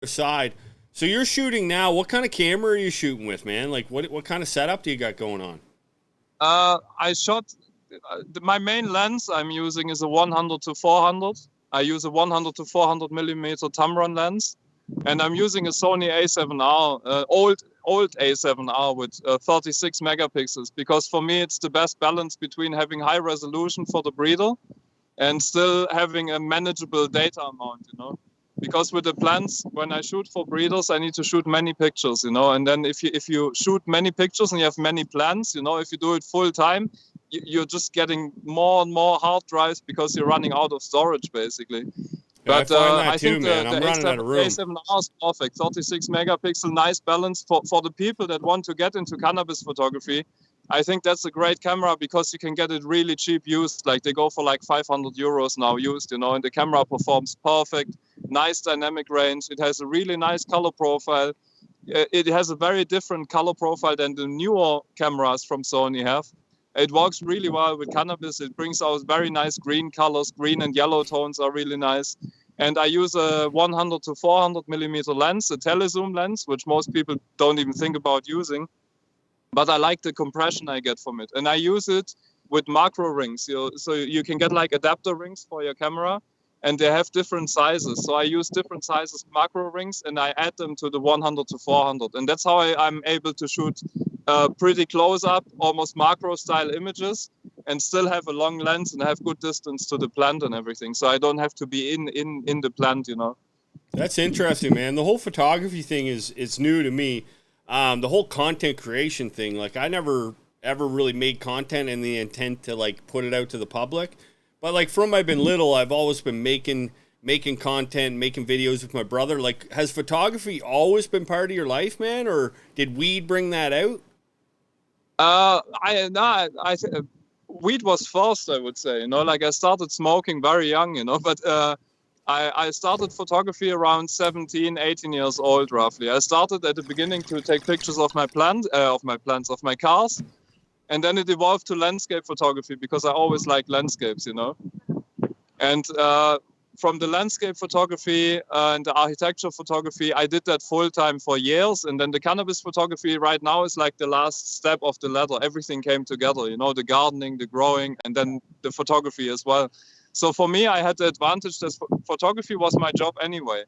aside. So you're shooting now. What kind of camera are you shooting with, man? Like, what kind of setup do you got going on? I shot my main lens I'm using is a 100 to 400. I use a 100 to 400 millimeter Tamron lens, and I'm using a Sony A7R, old A7R with 36 megapixels, because for me it's the best balance between having high resolution for the breeder and still having a manageable data amount, you know. Because with the plants, when I shoot for breeders, I need to shoot many pictures, you know. And then if you shoot many pictures and you have many plants, you know, if you do it full time, you're just getting more and more hard drives because you're running out of storage, basically. Yeah, I But find that I too, think man. the I'm running out of room. A7R is perfect. 36 megapixel, nice balance for the people that want to get into cannabis photography. I think that's a great camera because you can get it really cheap used. Like they go for like 500 euros now used, you know, and the camera performs perfect, nice dynamic range. It has a really nice color profile. It has a very different color profile than the newer cameras from Sony have. It works really well with cannabis. It brings out very nice green colors. Green and yellow tones are really nice. And I use a 100 to 400 millimeter lens, a telezoom lens, which most people don't even think about using. But I like the compression I get from it. And I use it with macro rings. So you can get like adapter rings for your camera, and they have different sizes. So I use different sizes macro rings, and I add them to the 100 to 400. And that's how I'm able to shoot pretty close up, almost macro style images, and still have a long lens and have good distance to the plant and everything. So I don't have to be in the plant, you know. That's interesting, man. The whole photography thing is new to me. The whole content creation thing, like I never ever really made content in the intent to like put it out to the public. But like from I've been little, I've always been making content, making videos with my brother. Like, has photography always been part of your life, man, or did weed bring that out? Weed was first, I would say. You know, like I started smoking very young, you know, but I started photography around 17, 18 years old, roughly. I started at the beginning to take pictures of my of my cars, and then it evolved to landscape photography because I always liked landscapes, you know. And from the landscape photography and the architecture photography, I did that full time for years. And then the cannabis photography right now is like the last step of the ladder. Everything came together, you know, the gardening, the growing, and then the photography as well. So for me, I had the advantage that photography was my job anyway.